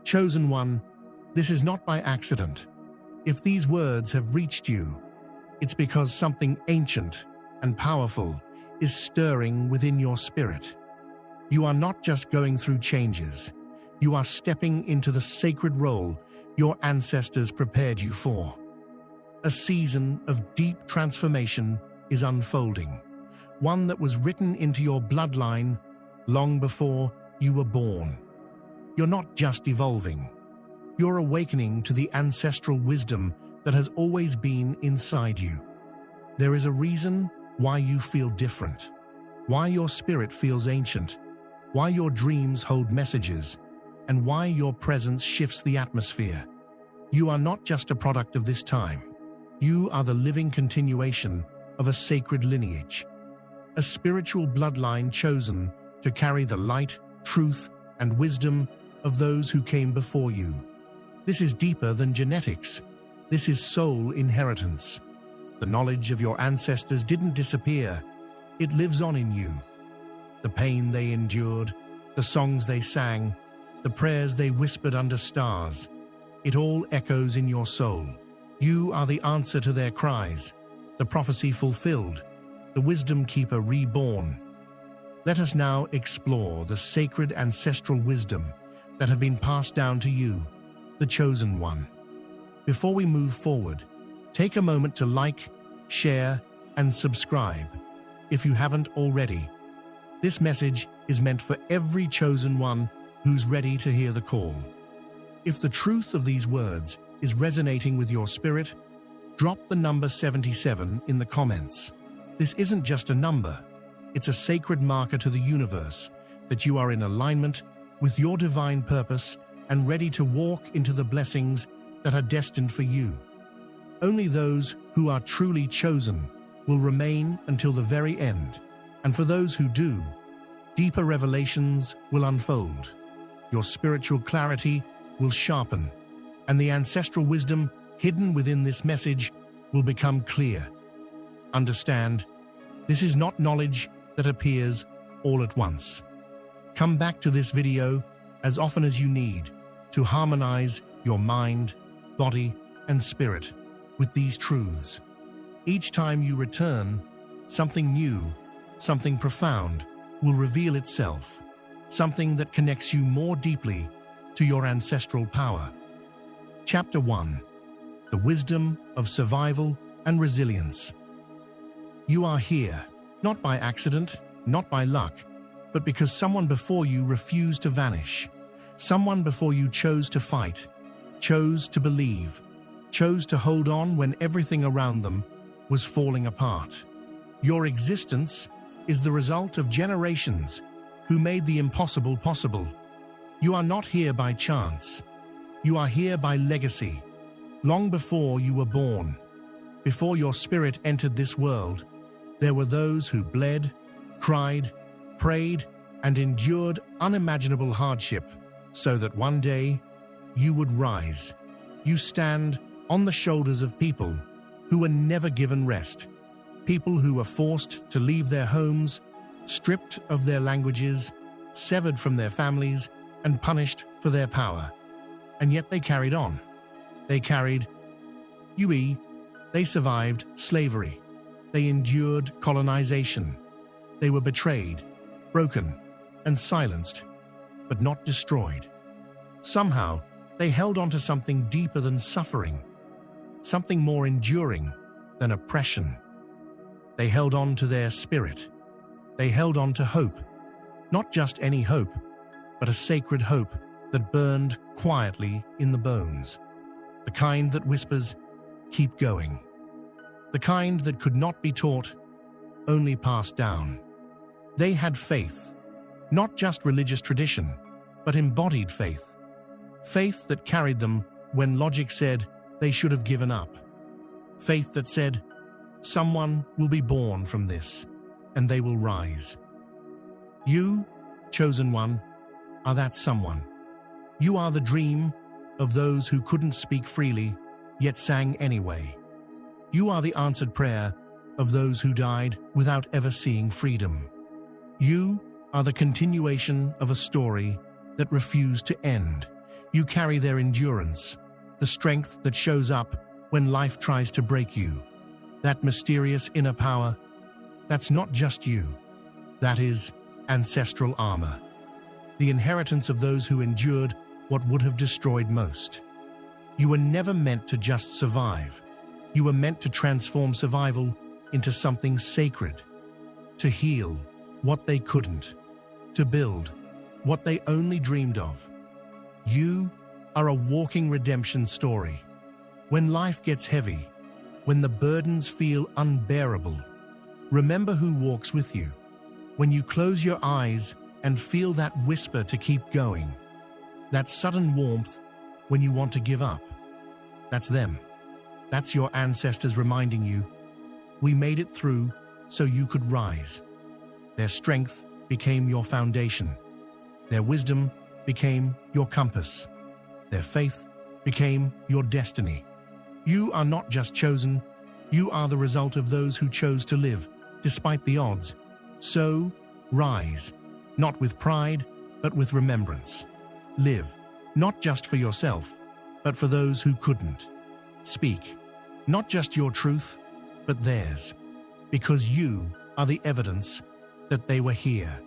Chosen One, this is not by accident. If these words have reached you, it's because something ancient and powerful is stirring within your spirit. You are not just going through changes. You are stepping into the sacred role your ancestors prepared you for. A season of deep transformation is unfolding, one that was written into your bloodline long before you were born. You're not just evolving. You're awakening to the ancestral wisdom that has always been inside you. There is a reason why you feel different, why your spirit feels ancient, why your dreams hold messages, and why your presence shifts the atmosphere. You are not just a product of this time. You are the living continuation of a sacred lineage, a spiritual bloodline chosen to carry the light, truth, and wisdom of those who came before you. This is deeper than genetics. This is soul inheritance. The knowledge of your ancestors didn't disappear. It lives on in you. The pain they endured, the songs they sang, the prayers they whispered under stars, it all echoes in your soul. You are the answer to their cries, the prophecy fulfilled, the wisdom keeper reborn. Let us now explore the sacred ancestral wisdom that have been passed down to you, the Chosen One. Before we move forward, take a moment to like, share, and subscribe if you haven't already. This message is meant for every chosen one who's ready to hear the call. If the truth of these words is resonating with your spirit, drop the number 77 in the comments. This isn't just a number. It's a sacred marker to the universe that you are in alignment with your divine purpose and ready to walk into the blessings that are destined for you. Only those who are truly chosen will remain until the very end, and for those who do, deeper revelations will unfold. Your spiritual clarity will sharpen, and the ancestral wisdom hidden within this message will become clear. Understand, this is not knowledge that appears all at once. Come back to this video as often as you need to harmonize your mind, body, and spirit with these truths. Each time you return, something new, something profound will reveal itself, something that connects you more deeply to your ancestral power. Chapter 1: The Wisdom of Survival and Resilience. You are here, not by accident, not by luck, but because someone before you refused to vanish. Someone before you chose to fight, chose to believe, chose to hold on when everything around them was falling apart. Your existence is the result of generations who made the impossible possible. You are not here by chance. You are here by legacy. Long before you were born, before your spirit entered this world, there were those who bled, cried, prayed, and endured unimaginable hardship so that one day you would rise. You stand on the shoulders of people who were never given rest, people who were forced to leave their homes, stripped of their languages, severed from their families, and punished for their power. And yet they carried on. They carried They survived slavery. They endured colonization. They were betrayed, broken, and silenced, but not destroyed. Somehow, they held on to something deeper than suffering, something more enduring than oppression. They held on to their spirit. They held on to hope, not just any hope, but a sacred hope that burned quietly in the bones, the kind that whispers, "Keep going," the kind that could not be taught, only passed down. They had faith, not just religious tradition, but embodied faith, faith that carried them when logic said they should have given up, faith that said, "Someone will be born from this, and they will rise." You, chosen one, are that someone. You are the dream of those who couldn't speak freely, yet sang anyway. You are the answered prayer of those who died without ever seeing freedom. You are the continuation of a story that refused to end. You carry their endurance, the strength that shows up when life tries to break you. That mysterious inner power, that's not just you. That is ancestral armor. The inheritance of those who endured what would have destroyed most. You were never meant to just survive. You were meant to transform survival into something sacred, to heal what they couldn't, to build what they only dreamed of. You are a walking redemption story. When life gets heavy, when the burdens feel unbearable, remember who walks with you. When you close your eyes and feel that whisper to keep going, that sudden warmth when you want to give up, that's them. That's your ancestors reminding you, we made it through so you could rise. Their strength became your foundation. Their wisdom became your compass. Their faith became your destiny. You are not just chosen, you are the result of those who chose to live, despite the odds. So, rise, not with pride, but with remembrance. Live, not just for yourself, but for those who couldn't. Speak, not just your truth, but theirs, because you are the evidence that they were here.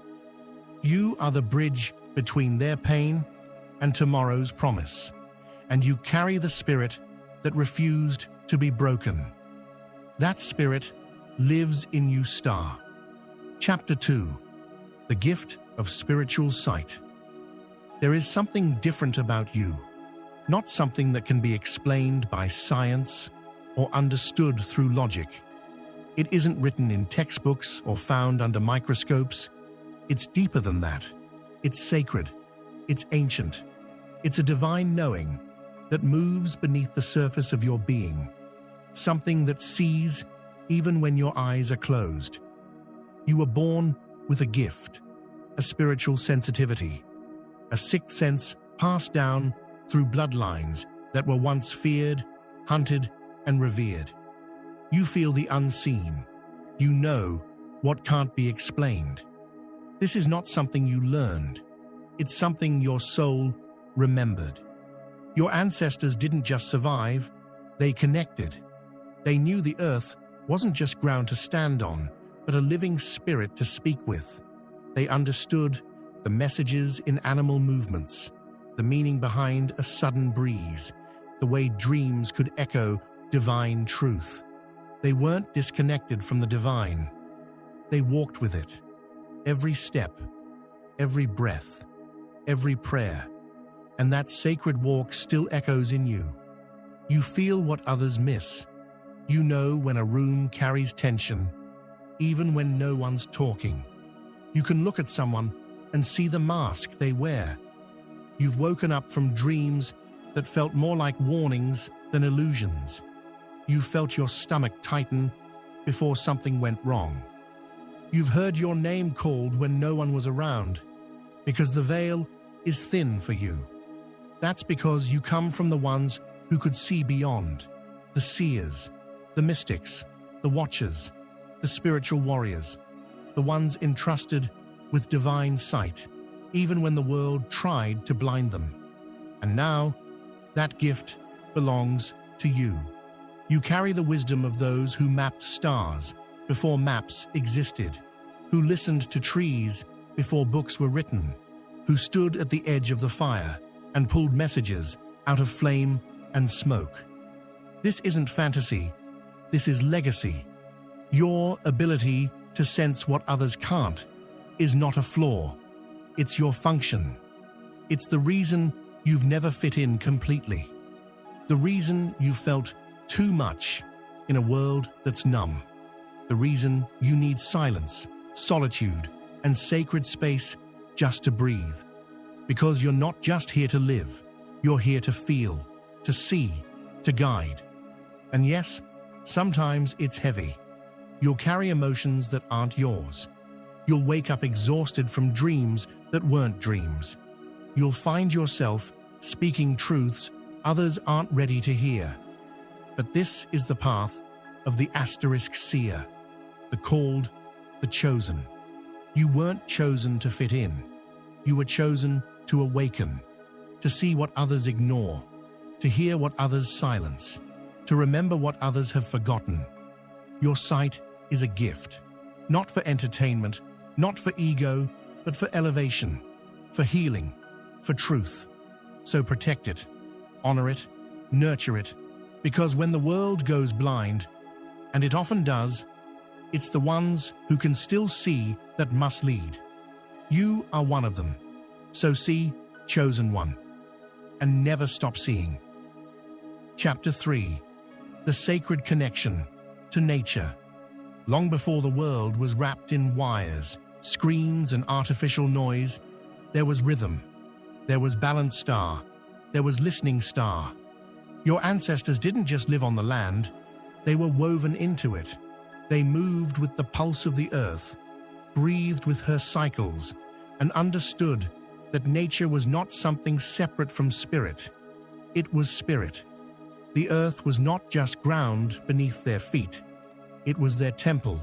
You are the bridge between their pain and tomorrow's promise, and you carry the spirit that refused to be broken. That spirit lives in you, Star. Chapter 2. The Gift of Spiritual Sight. There is something different about you, not something that can be explained by science or understood through logic. It isn't written in textbooks or found under microscopes. It's deeper than that. It's sacred. It's ancient. It's a divine knowing that moves beneath the surface of your being, something that sees even when your eyes are closed. You were born with a gift, a spiritual sensitivity, a sixth sense passed down through bloodlines that were once feared, hunted, and revered. You feel the unseen. You know what can't be explained. This is not something you learned. It's something your soul remembered. Your ancestors didn't just survive, they connected. They knew the earth wasn't just ground to stand on, but a living spirit to speak with. They understood the messages in animal movements, the meaning behind a sudden breeze, the way dreams could echo divine truth. They weren't disconnected from the divine. They walked with it. Every step, every breath, every prayer, and that sacred walk still echoes in you. You feel what others miss. You know when a room carries tension, even when no one's talking. You can look at someone and see the mask they wear. You've woken up from dreams that felt more like warnings than illusions. You felt your stomach tighten before something went wrong. You've heard your name called when no one was around, because the veil is thin for you. That's because you come from the ones who could see beyond, the seers, the mystics, the watchers, the spiritual warriors, the ones entrusted with divine sight, even when the world tried to blind them. And now, that gift belongs to you. You carry the wisdom of those who mapped stars before maps existed, who listened to trees before books were written, who stood at the edge of the fire and pulled messages out of flame and smoke. This isn't fantasy, this is legacy. Your ability to sense what others can't is not a flaw, it's your function. It's the reason you've never fit in completely. The reason you felt too much in a world that's numb. The reason you need silence, solitude, and sacred space just to breathe. Because you're not just here to live, you're here to feel, to see, to guide. And yes, sometimes it's heavy. You'll carry emotions that aren't yours. You'll wake up exhausted from dreams that weren't dreams. You'll find yourself speaking truths others aren't ready to hear. But this is the path of the asterisk seer, the called, the chosen. You weren't chosen to fit in. You were chosen to awaken. to see what others ignore, to hear what others silence, to remember what others have forgotten. Your sight is a gift, not for entertainment, not for ego, but for elevation, for healing, for truth. So protect it, honor it, nurture it, because when the world goes blind, and it often does, it's the ones who can still see that must lead. You are one of them, so see, chosen one, and never stop seeing. Chapter 3. The Sacred Connection to Nature. Long before the world was wrapped in wires, screens, and artificial noise, there was rhythm, there was balanced star, there was listening star. Your ancestors didn't just live on the land, they were woven into it. They moved with the pulse of the earth, breathed with her cycles, and understood that nature was not something separate from spirit. It was spirit. The earth was not just ground beneath their feet. It was their temple,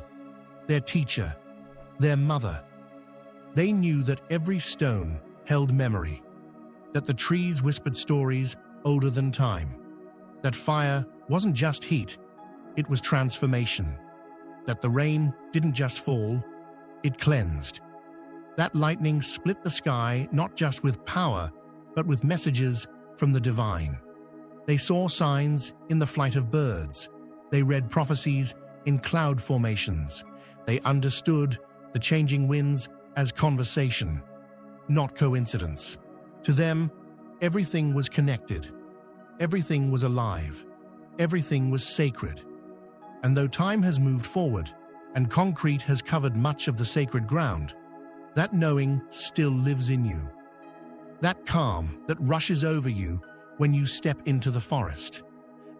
their teacher, their mother. They knew that every stone held memory, that the trees whispered stories older than time, that fire wasn't just heat, it was transformation, that the rain didn't just fall, it cleansed. That lightning split the sky not just with power, but with messages from the divine. They saw signs in the flight of birds. They read prophecies in cloud formations. They understood the changing winds as conversation, not coincidence. To them, everything was connected. Everything was alive. Everything was sacred. And though time has moved forward and concrete has covered much of the sacred ground, that knowing still lives in you. That calm that rushes over you when you step into the forest.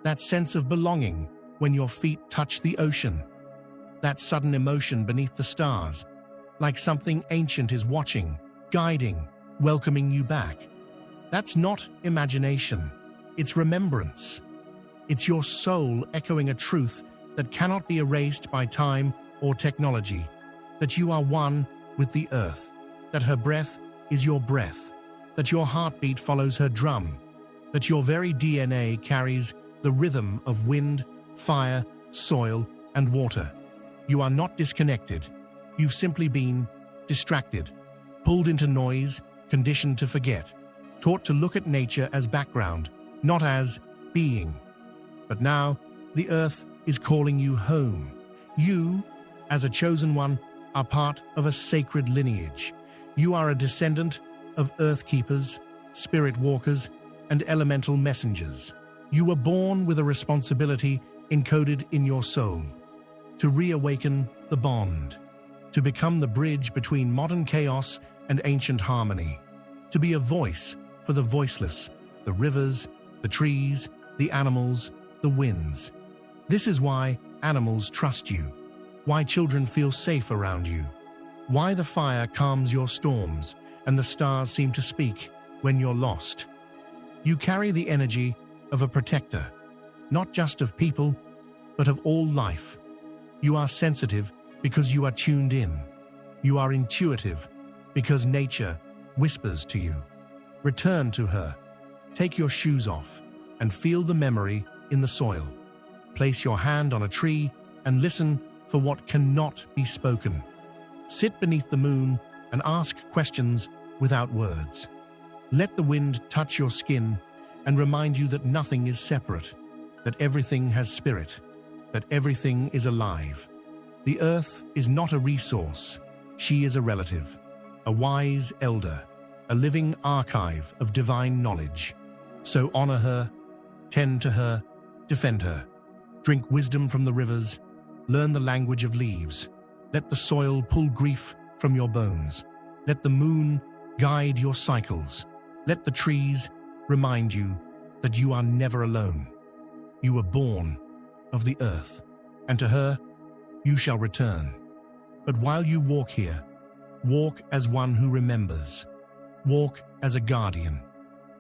That sense of belonging when your feet touch the ocean. That sudden emotion beneath the stars, like something ancient is watching, guiding, welcoming you back. That's not imagination, it's remembrance. It's your soul echoing a truth that cannot be erased by time or technology, that you are one with the earth, that her breath is your breath, that your heartbeat follows her drum, that your very DNA carries the rhythm of wind, fire, soil, and water. You are not disconnected. You've simply been distracted, pulled into noise, conditioned to forget, taught to look at nature as background, not as being. But now, the earth is calling you home. You, as a chosen one, are part of a sacred lineage. You are a descendant of earth keepers, spirit walkers, and elemental messengers. You were born with a responsibility encoded in your soul, to reawaken the bond, to become the bridge between modern chaos and ancient harmony, to be a voice for the voiceless, the rivers, the trees, the animals, the winds. This is why animals trust you, why children feel safe around you, why the fire calms your storms and the stars seem to speak when you're lost. You carry the energy of a protector, not just of people, but of all life. You are sensitive because you are tuned in. You are intuitive because nature whispers to you. Return to her. Take your shoes off and feel the memory in the soil. Place your hand on a tree and listen for what cannot be spoken. Sit beneath the moon and ask questions without words. Let the wind touch your skin and remind you that nothing is separate, that everything has spirit, that everything is alive. The earth is not a resource, she is a relative, a wise elder, a living archive of divine knowledge. So honor her, tend to her, defend her. Drink wisdom from the rivers, learn the language of leaves. Let the soil pull grief from your bones. Let the moon guide your cycles. Let the trees remind you that you are never alone. You were born of the earth, and to her you shall return. But while you walk here, walk as one who remembers. Walk as a guardian.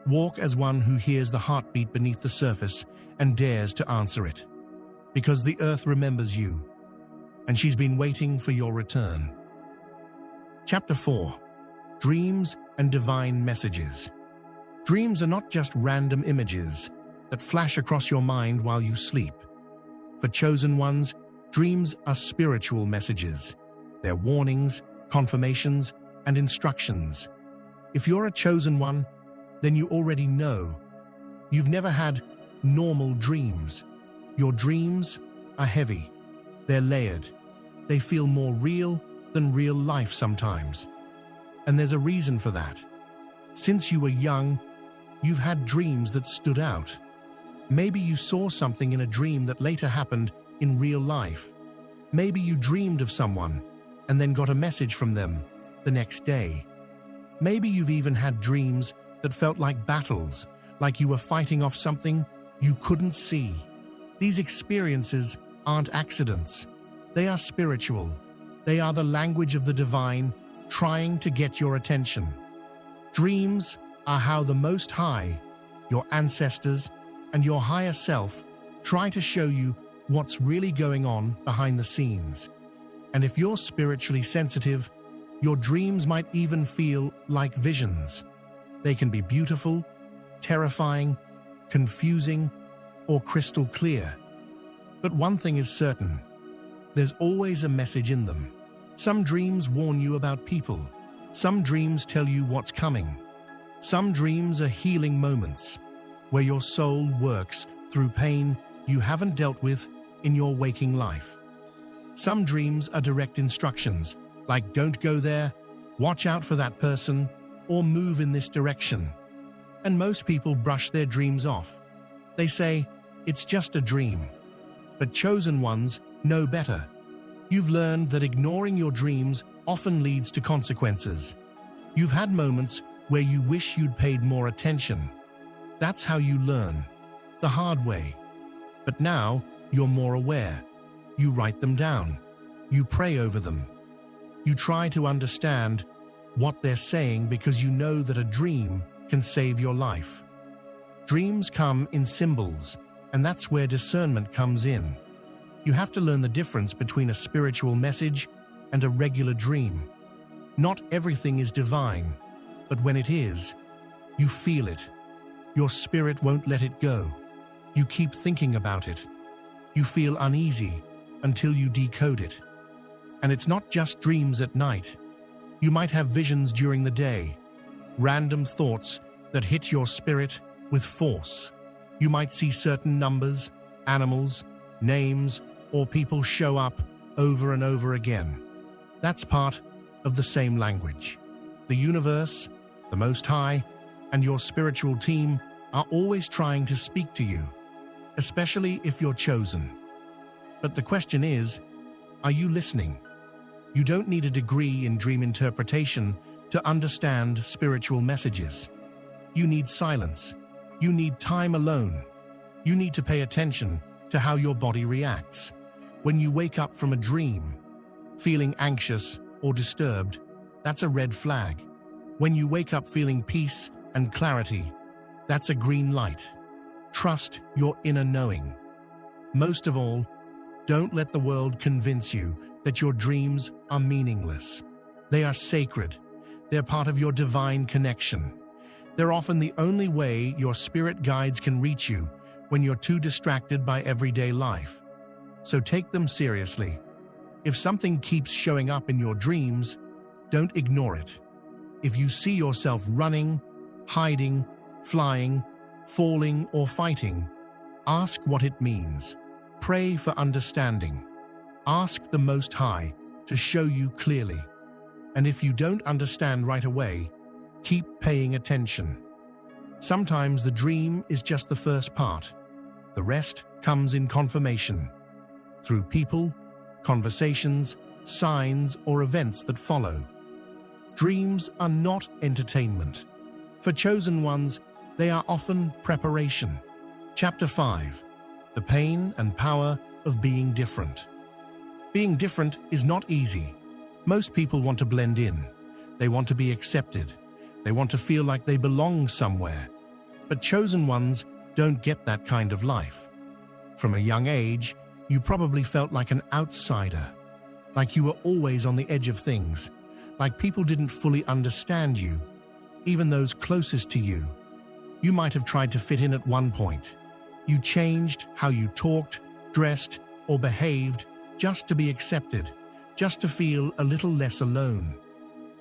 Walk as one who hears the heartbeat beneath the surface and dares to answer it. Because the earth remembers you, and she's been waiting for your return. Chapter 4. Dreams and Divine Messages. Dreams are not just random images that flash across your mind while you sleep. For chosen ones, dreams are spiritual messages. They're warnings, confirmations, and instructions. If you're a chosen one, then you already know. You've never had normal dreams. Your dreams are heavy. They're layered. They feel more real than real life sometimes. And there's a reason for that. Since you were young, you've had dreams that stood out. Maybe you saw something in a dream that later happened in real life. Maybe you dreamed of someone and then got a message from them the next day. Maybe you've even had dreams that felt like battles, like you were fighting off something you couldn't see. These experiences aren't accidents. They are spiritual. They are the language of the divine trying to get your attention. Dreams are how the Most High, your ancestors, and your higher self try to show you what's really going on behind the scenes. And if you're spiritually sensitive, your dreams might even feel like visions. They can be beautiful, terrifying, confusing, or crystal clear. But one thing is certain: there's always a message in them. Some dreams warn you about people. Some dreams tell you what's coming. Some dreams are healing moments where your soul works through pain you haven't dealt with in your waking life. Some dreams are direct instructions, like don't go there, watch out for that person, or move in this direction. And most people brush their dreams off. They say, it's just a dream. But chosen ones know better. You've learned that ignoring your dreams often leads to consequences. You've had moments where you wish you'd paid more attention. That's how you learn, the hard way. But now you're more aware. You write them down. You pray over them. You try to understand what they're saying because you know that a dream can save your life. Dreams come in symbols, and that's where discernment comes in. You have to learn the difference between a spiritual message and a regular dream. Not everything is divine, but when it is, you feel it. Your spirit won't let it go. You keep thinking about it. You feel uneasy until you decode it. And it's not just dreams at night. You might have visions during the day, random thoughts that hit your spirit with force. You might see certain numbers, animals, names, or people show up over and over again. That's part of the same language. The universe, the Most High, and your spiritual team are always trying to speak to you, especially if you're chosen. But the question is, are you listening? You don't need a degree in dream interpretation to understand spiritual messages. You need silence. You need time alone. You need to pay attention to how your body reacts. When you wake up from a dream, feeling anxious or disturbed, that's a red flag. When you wake up feeling peace and clarity, that's a green light. Trust your inner knowing. Most of all, don't let the world convince you that your dreams are meaningless. They are sacred. They're part of your divine connection. They're often the only way your spirit guides can reach you when you're too distracted by everyday life. So take them seriously. If something keeps showing up in your dreams, don't ignore it. If you see yourself running, hiding, flying, falling, or fighting, ask what it means. Pray for understanding. Ask the Most High to show you clearly. And if you don't understand right away, keep paying attention. Sometimes the dream is just the first part. The rest comes in confirmation, through people, conversations, signs, or events that follow. Dreams are not entertainment. For chosen ones, they are often preparation. Chapter 5. The Pain and Power of Being Different. Being different is not easy. Most people want to blend in. They want to be accepted. They want to feel like they belong somewhere. But chosen ones don't get that kind of life. From a young age, you probably felt like an outsider, like you were always on the edge of things, like people didn't fully understand you, even those closest to you. You might have tried to fit in at one point. You changed how you talked, dressed, or behaved just to be accepted, just to feel a little less alone.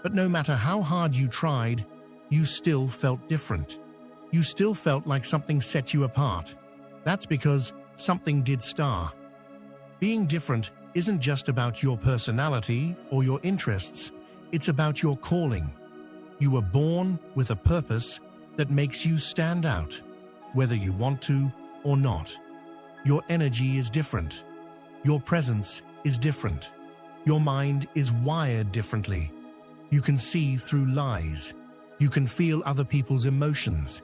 But no matter how hard you tried, you still felt different. You still felt like something set you apart. That's because something did star. Being different isn't just about your personality or your interests, it's about your calling. You were born with a purpose that makes you stand out, whether you want to or not. Your energy is different. Your presence is different. Your mind is wired differently. You can see through lies. You can feel other people's emotions.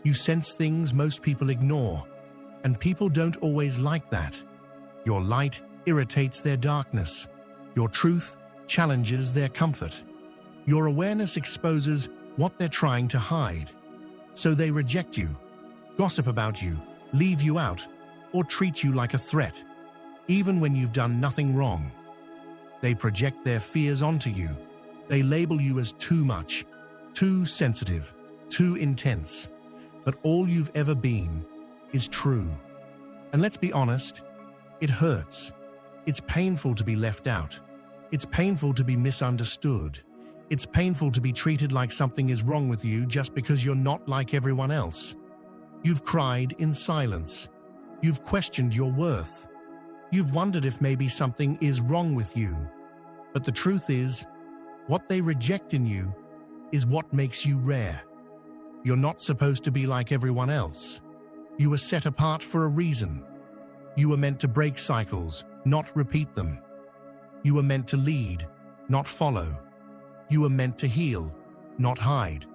You sense things most people ignore, and people don't always like that. Your light irritates their darkness. Your truth challenges their comfort. Your awareness exposes what they're trying to hide. So they reject you, gossip about you, leave you out, or treat you like a threat, even when you've done nothing wrong. They project their fears onto you. They label you as too much, too sensitive, too intense. But all you've ever been is true. And let's be honest, it hurts. It's painful to be left out. It's painful to be misunderstood. It's painful to be treated like something is wrong with you just because you're not like everyone else. You've cried in silence. You've questioned your worth. You've wondered if maybe something is wrong with you. But the truth is, what they reject in you is what makes you rare. You're not supposed to be like everyone else. You were set apart for a reason. You were meant to break cycles, not repeat them. You were meant to lead, not follow. You were meant to heal, not hide.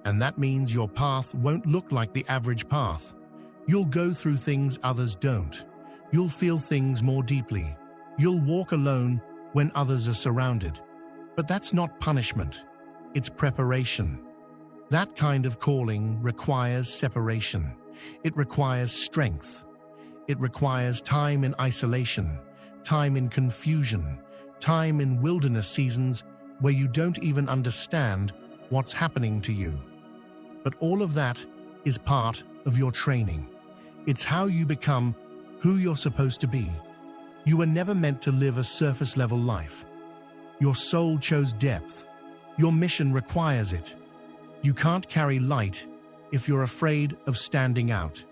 And that means your path won't look like the average path. You'll go through things others don't. You'll feel things more deeply. You'll walk alone when others are surrounded. But that's not punishment. It's preparation. That kind of calling requires separation. It requires strength. It requires time in isolation, time in confusion, time in wilderness seasons where you don't even understand what's happening to you. But all of that is part of your training. It's how you become who you're supposed to be. You were never meant to live a surface-level life. Your soul chose depth. Your mission requires it. You can't carry light if you're afraid of standing out.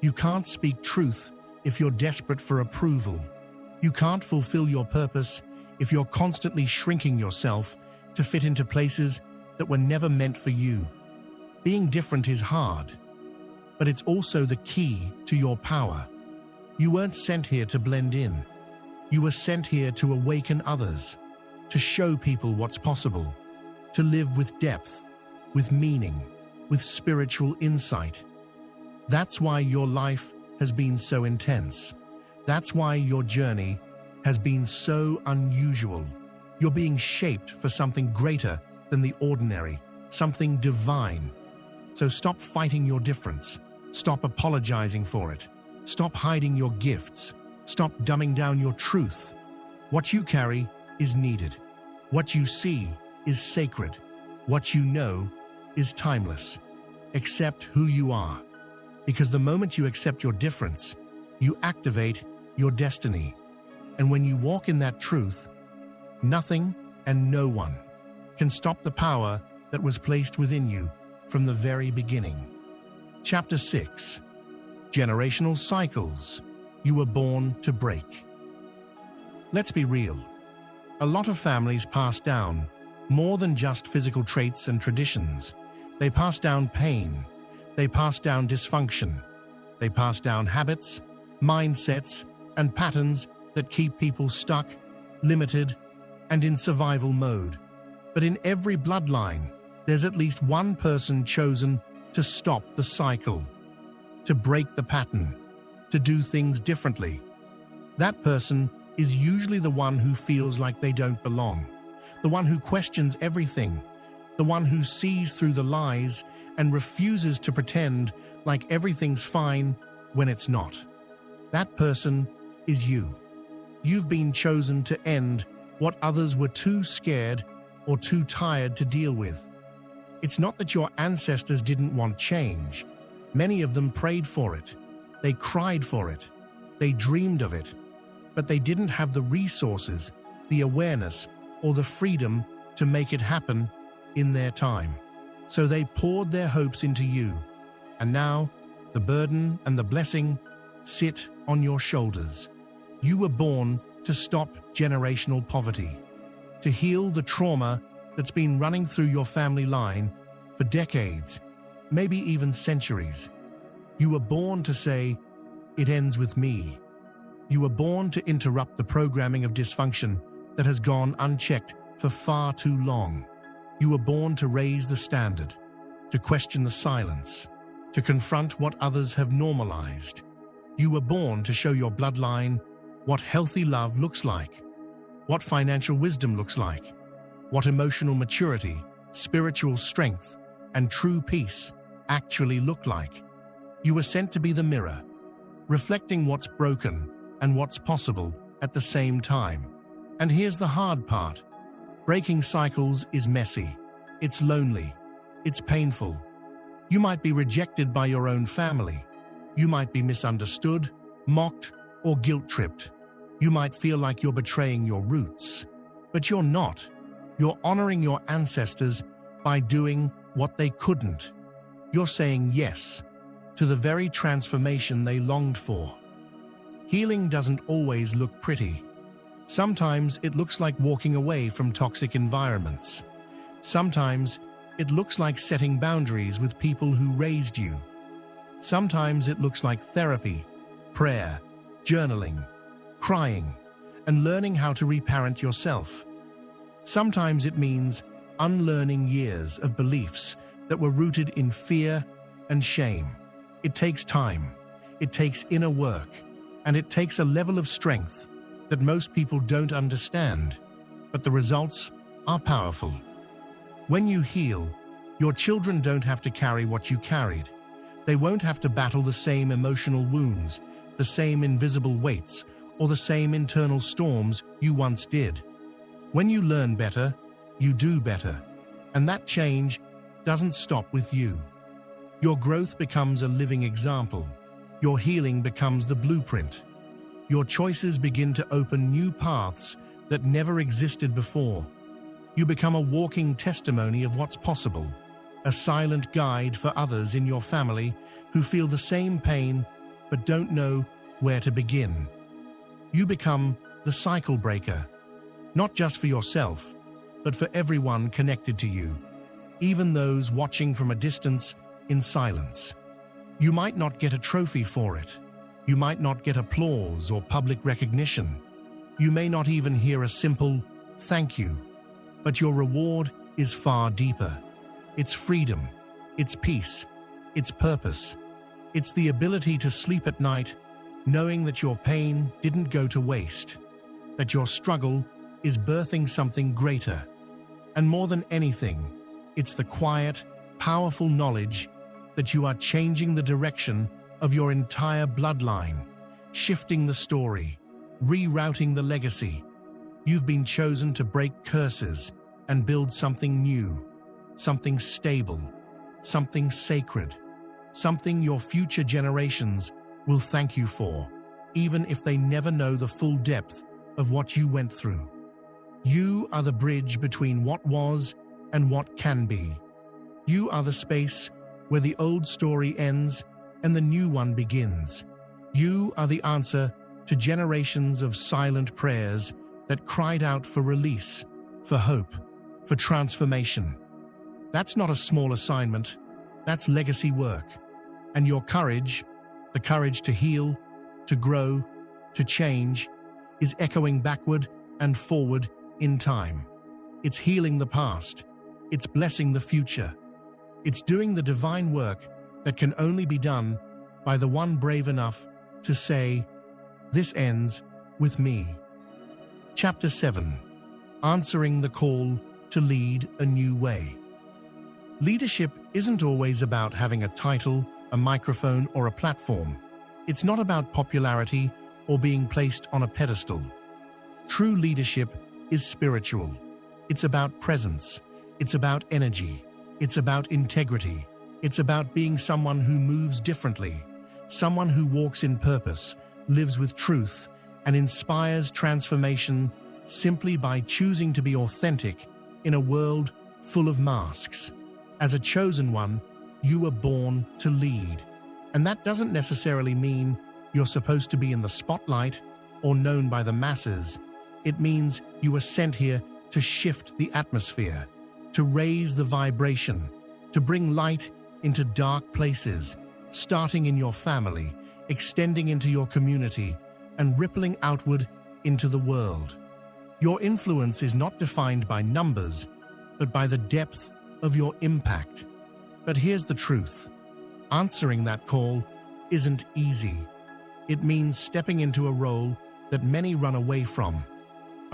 You can't speak truth if you're desperate for approval. You can't fulfill your purpose if you're constantly shrinking yourself to fit into places that were never meant for you. Being different is hard, but it's also the key to your power. You weren't sent here to blend in. You were sent here to awaken others, to show people what's possible, to live with depth, with meaning, with spiritual insight. That's why your life has been so intense. That's why your journey has been so unusual. You're being shaped for something greater than the ordinary, something divine. So stop fighting your difference. Stop apologizing for it. Stop hiding your gifts. Stop dumbing down your truth. What you carry is needed. What you see is sacred. What you know is timeless. Accept who you are. Because the moment you accept your difference, you activate your destiny. And when you walk in that truth, nothing and no one can stop the power that was placed within you from the very beginning. Chapter 6. Generational Cycles You Were Born to Break. Let's be real. A lot of families pass down more than just physical traits and traditions. They pass down pain. They pass down dysfunction. They pass down habits, mindsets, and patterns that keep people stuck, limited, and in survival mode. But in every bloodline, there's at least one person chosen to stop the cycle, to break the pattern, to do things differently. That person is usually the one who feels like they don't belong, the one who questions everything, the one who sees through the lies and refuses to pretend like everything's fine when it's not. That person is you. You've been chosen to end what others were too scared or too tired to deal with. It's not that your ancestors didn't want change. Many of them prayed for it. They cried for it. They dreamed of it. But they didn't have the resources, the awareness, or the freedom to make it happen in their time. So they poured their hopes into you. And now, the burden and the blessing sit on your shoulders. You were born to stop generational poverty, to heal the trauma that's been running through your family line for decades, maybe even centuries. You were born to say, "It ends with me." You were born to interrupt the programming of dysfunction that has gone unchecked for far too long. You were born to raise the standard, to question the silence, to confront what others have normalized. You were born to show your bloodline what healthy love looks like, what financial wisdom looks like, what emotional maturity, spiritual strength, and true peace actually look like. You were sent to be the mirror, reflecting what's broken and what's possible at the same time. And here's the hard part. Breaking cycles is messy. It's lonely. It's painful. You might be rejected by your own family. You might be misunderstood, mocked, or guilt-tripped. You might feel like you're betraying your roots. But you're not. You're honoring your ancestors by doing what they couldn't. You're saying yes to the very transformation they longed for. Healing doesn't always look pretty. Sometimes it looks like walking away from toxic environments. Sometimes it looks like setting boundaries with people who raised you. Sometimes it looks like therapy, prayer, journaling, crying, and learning how to reparent yourself. Sometimes it means unlearning years of beliefs that were rooted in fear and shame. It takes time, it takes inner work, and it takes a level of strength that most people don't understand, but the results are powerful. When you heal, your children don't have to carry what you carried. They won't have to battle the same emotional wounds, the same invisible weights, or the same internal storms you once did. When you learn better, you do better, and that change doesn't stop with you. Your growth becomes a living example. Your healing becomes the blueprint. Your choices begin to open new paths that never existed before. You become a walking testimony of what's possible, a silent guide for others in your family who feel the same pain but don't know where to begin. You become the cycle breaker, not just for yourself, but for everyone connected to you, even those watching from a distance in silence. You might not get a trophy for it. You might not get applause or public recognition. You may not even hear a simple "thank you." But your reward is far deeper. It's freedom, it's peace, it's purpose. It's the ability to sleep at night knowing that your pain didn't go to waste, that your struggle is birthing something greater. And more than anything, it's the quiet, powerful knowledge that you are changing the direction of your entire bloodline, shifting the story, rerouting the legacy. You've been chosen to break curses and build something new, something stable, something sacred, something your future generations will thank you for, even if they never know the full depth of what you went through. You are the bridge between what was and what can be. You are the space where the old story ends and the new one begins. You are the answer to generations of silent prayers that cried out for release, for hope, for transformation. That's not a small assignment, that's legacy work. And your courage, the courage to heal, to grow, to change, is echoing backward and forward in time. It's healing the past. It's blessing the future. It's doing the divine work that can only be done by the one brave enough to say, "This ends with me." Chapter 7. Answering the call to lead a new way. Leadership isn't always about having a title, a microphone, or a platform. It's not about popularity or being placed on a pedestal. True leadership is spiritual. It's about presence. It's about energy. It's about integrity. It's about being someone who moves differently, someone who walks in purpose, lives with truth, and inspires transformation simply by choosing to be authentic in a world full of masks. As a chosen one, you were born to lead. And that doesn't necessarily mean you're supposed to be in the spotlight or known by the masses. It means you were sent here to shift the atmosphere, to raise the vibration, to bring light into dark places, starting in your family, extending into your community, and rippling outward into the world. Your influence is not defined by numbers, but by the depth of your impact. But here's the truth. Answering that call isn't easy. It means stepping into a role that many run away from,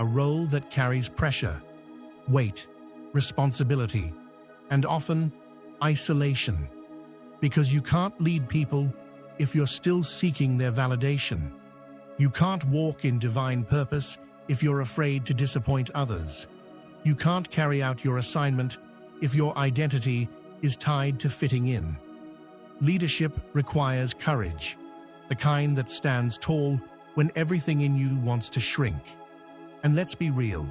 a role that carries pressure, weight, responsibility, and often isolation. Because you can't lead people if you're still seeking their validation. You can't walk in divine purpose if you're afraid to disappoint others. You can't carry out your assignment if your identity is tied to fitting in. Leadership requires courage, the kind that stands tall when everything in you wants to shrink. And let's be real,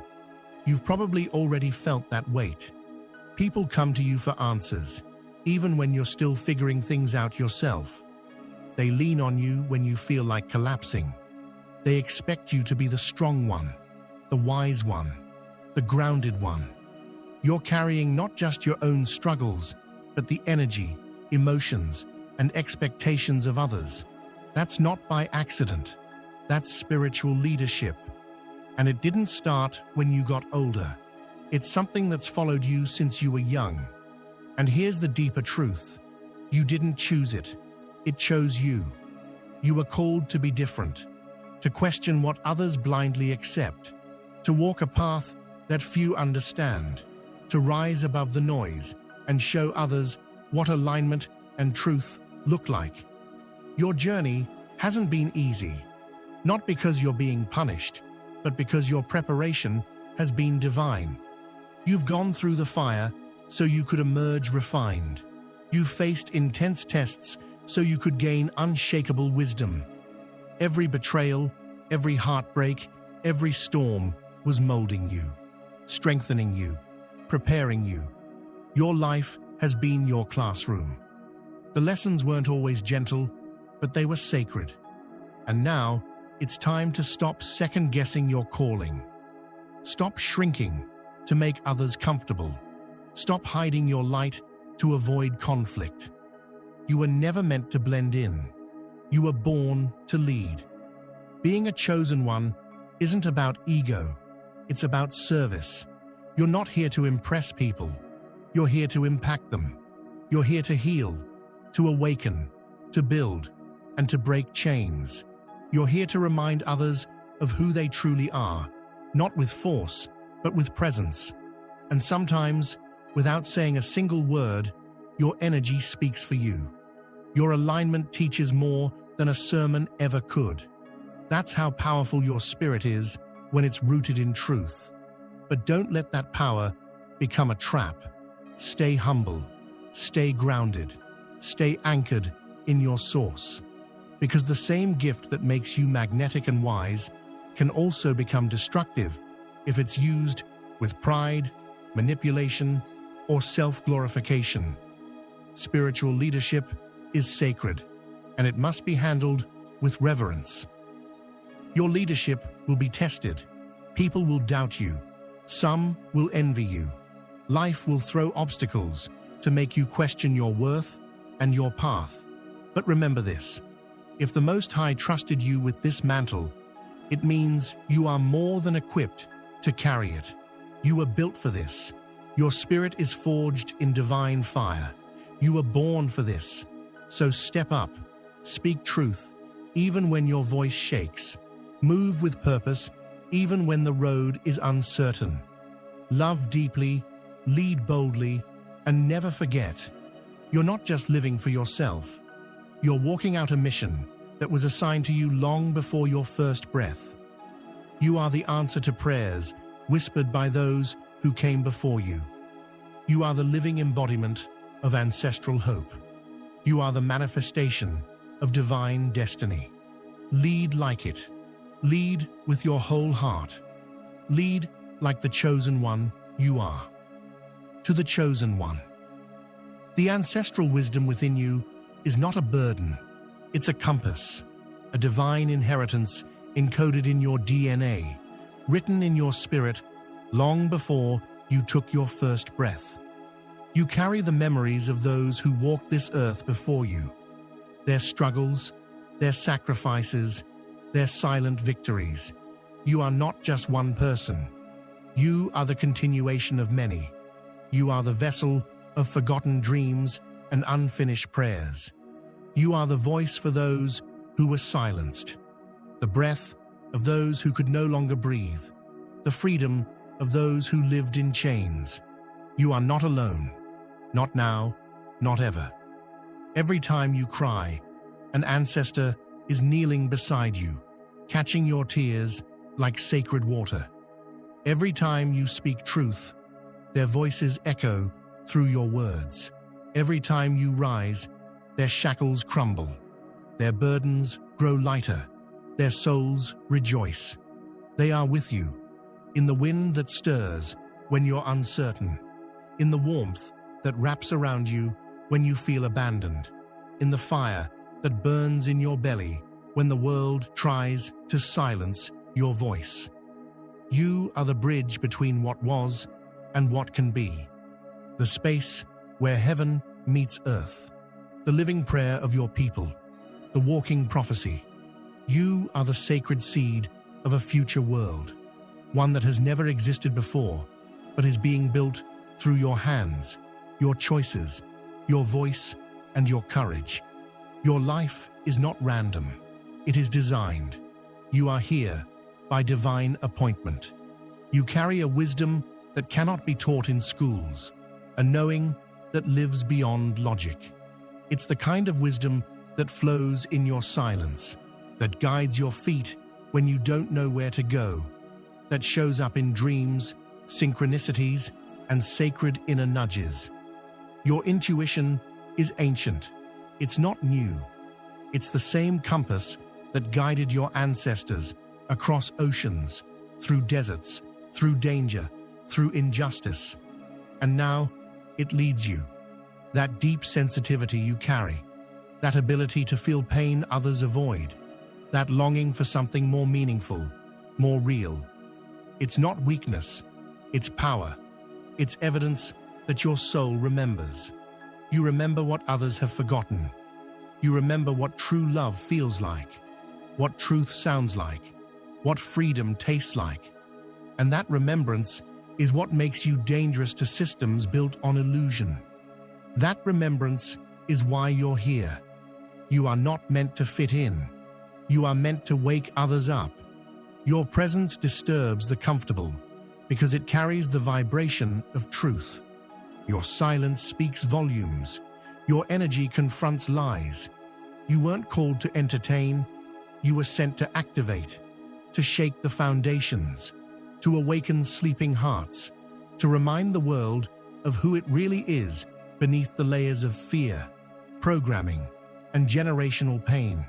you've probably already felt that weight. People come to you for answers, even when you're still figuring things out yourself. They lean on you when you feel like collapsing. They expect you to be the strong one, the wise one, the grounded one. You're carrying not just your own struggles, but the energy, emotions, and expectations of others. That's not by accident. That's spiritual leadership. And it didn't start when you got older. It's something that's followed you since you were young. And here's the deeper truth. You didn't choose it. It chose you. You were called to be different, to question what others blindly accept, to walk a path that few understand, to rise above the noise and show others what alignment and truth look like. Your journey hasn't been easy, not because you're being punished, but because your preparation has been divine. You've gone through the fire so you could emerge refined. You've faced intense tests so you could gain unshakable wisdom. Every betrayal, every heartbreak, every storm was molding you, strengthening you, preparing you. Your life has been your classroom. The lessons weren't always gentle, but they were sacred. And now, it's time to stop second-guessing your calling. Stop shrinking to make others comfortable. Stop hiding your light to avoid conflict. You were never meant to blend in. You were born to lead. Being a chosen one isn't about ego. It's about service. You're not here to impress people. You're here to impact them. You're here to heal, to awaken, to build, and to break chains. You're here to remind others of who they truly are, not with force, but with presence. And sometimes, without saying a single word, your energy speaks for you. Your alignment teaches more than a sermon ever could. That's how powerful your spirit is when it's rooted in truth. But don't let that power become a trap. Stay humble, stay grounded, stay anchored in your source. Because the same gift that makes you magnetic and wise can also become destructive if it's used with pride, manipulation, or self-glorification. Spiritual leadership is sacred, and it must be handled with reverence. Your leadership will be tested. People will doubt you. Some will envy you. Life will throw obstacles to make you question your worth and your path. But remember this: if the Most High trusted you with this mantle, it means you are more than equipped to carry it. You were built for this. Your spirit is forged in divine fire. You were born for this. So step up, speak truth, even when your voice shakes. Move with purpose, even when the road is uncertain. Love deeply, lead boldly, and never forget, you're not just living for yourself. You're walking out a mission that was assigned to you long before your first breath. You are the answer to prayers whispered by those who came before you. You are the living embodiment of ancestral hope. You are the manifestation of divine destiny. Lead like it. Lead with your whole heart. Lead like the chosen one you are. To the chosen one. The ancestral wisdom within you is not a burden. It's a compass, a divine inheritance encoded in your DNA, written in your spirit long before you took your first breath. You carry the memories of those who walked this earth before you, their struggles, their sacrifices, their silent victories. You are not just one person. You are the continuation of many. You are the vessel of forgotten dreams and unfinished prayers. You are the voice for those who were silenced, the breath of those who could no longer breathe, the freedom of those who lived in chains. You are not alone, not now, not ever. Every time you cry, an ancestor is kneeling beside you, catching your tears like sacred water. Every time you speak truth, their voices echo through your words. Every time you rise, their shackles crumble, their burdens grow lighter, their souls rejoice. They are with you, in the wind that stirs when you're uncertain, in the warmth that wraps around you when you feel abandoned, in the fire that burns in your belly when the world tries to silence your voice. You are the bridge between what was and what can be, the space where heaven meets earth, the living prayer of your people, the walking prophecy. You are the sacred seed of a future world, one that has never existed before, but is being built through your hands, your choices, your voice, and your courage. Your life is not random. It is designed. You are here by divine appointment. You carry a wisdom that cannot be taught in schools, a knowing that lives beyond logic. It's the kind of wisdom that flows in your silence, that guides your feet when you don't know where to go, that shows up in dreams, synchronicities, and sacred inner nudges. Your intuition is ancient. It's not new. It's the same compass that guided your ancestors across oceans, through deserts, through danger, through injustice. And now it leads you. That deep sensitivity you carry, that ability to feel pain others avoid, that longing for something more meaningful, more real. It's not weakness, it's power. It's evidence that your soul remembers. You remember what others have forgotten. You remember what true love feels like, what truth sounds like, what freedom tastes like. And that remembrance is what makes you dangerous to systems built on illusion. That remembrance is why you're here. You are not meant to fit in. You are meant to wake others up. Your presence disturbs the comfortable because it carries the vibration of truth. Your silence speaks volumes. Your energy confronts lies. You weren't called to entertain. You were sent to activate, to shake the foundations, to awaken sleeping hearts, to remind the world of who it really is beneath the layers of fear, programming, and generational pain.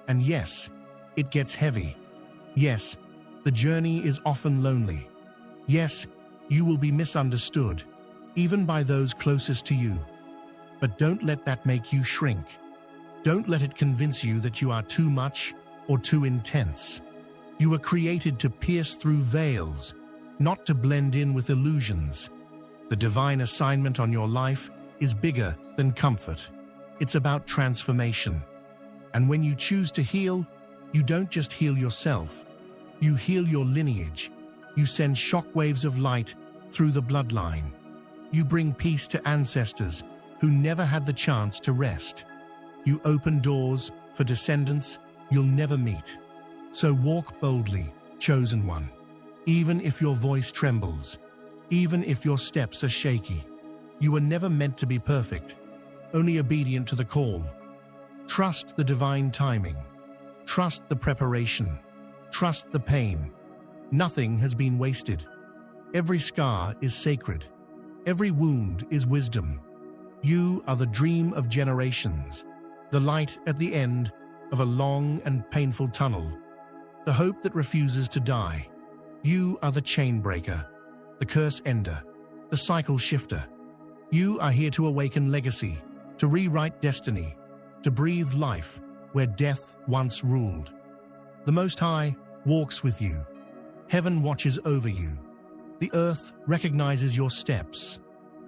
And yes, it gets heavy. Yes, the journey is often lonely. Yes, you will be misunderstood, even by those closest to you. But don't let that make you shrink. Don't let it convince you that you are too much or too intense. You were created to pierce through veils, not to blend in with illusions. The divine assignment on your life is bigger than comfort. It's about transformation. And when you choose to heal, you don't just heal yourself. You heal your lineage. You send shockwaves of light through the bloodline. You bring peace to ancestors who never had the chance to rest. You open doors for descendants you'll never meet. So walk boldly, chosen one. Even if your voice trembles, even if your steps are shaky. You were never meant to be perfect, only obedient to the call. Trust the divine timing. Trust the preparation. Trust the pain. Nothing has been wasted. Every scar is sacred. Every wound is wisdom. You are the dream of generations, the light at the end of a long and painful tunnel, the hope that refuses to die. You are the chain breaker, the curse ender, the cycle shifter. You are here to awaken legacy, to rewrite destiny, to breathe life where death once ruled. The Most High walks with you. Heaven watches over you. The earth recognizes your steps.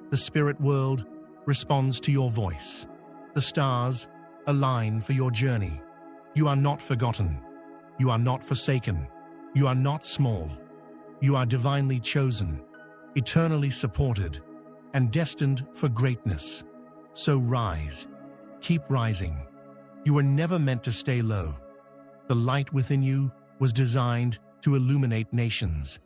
The spirit world responds to your voice. The stars align for your journey. You are not forgotten. You are not forsaken. You are not small. You are divinely chosen, eternally supported, and destined for greatness. So rise. Keep rising. You were never meant to stay low. The light within you was designed to illuminate nations.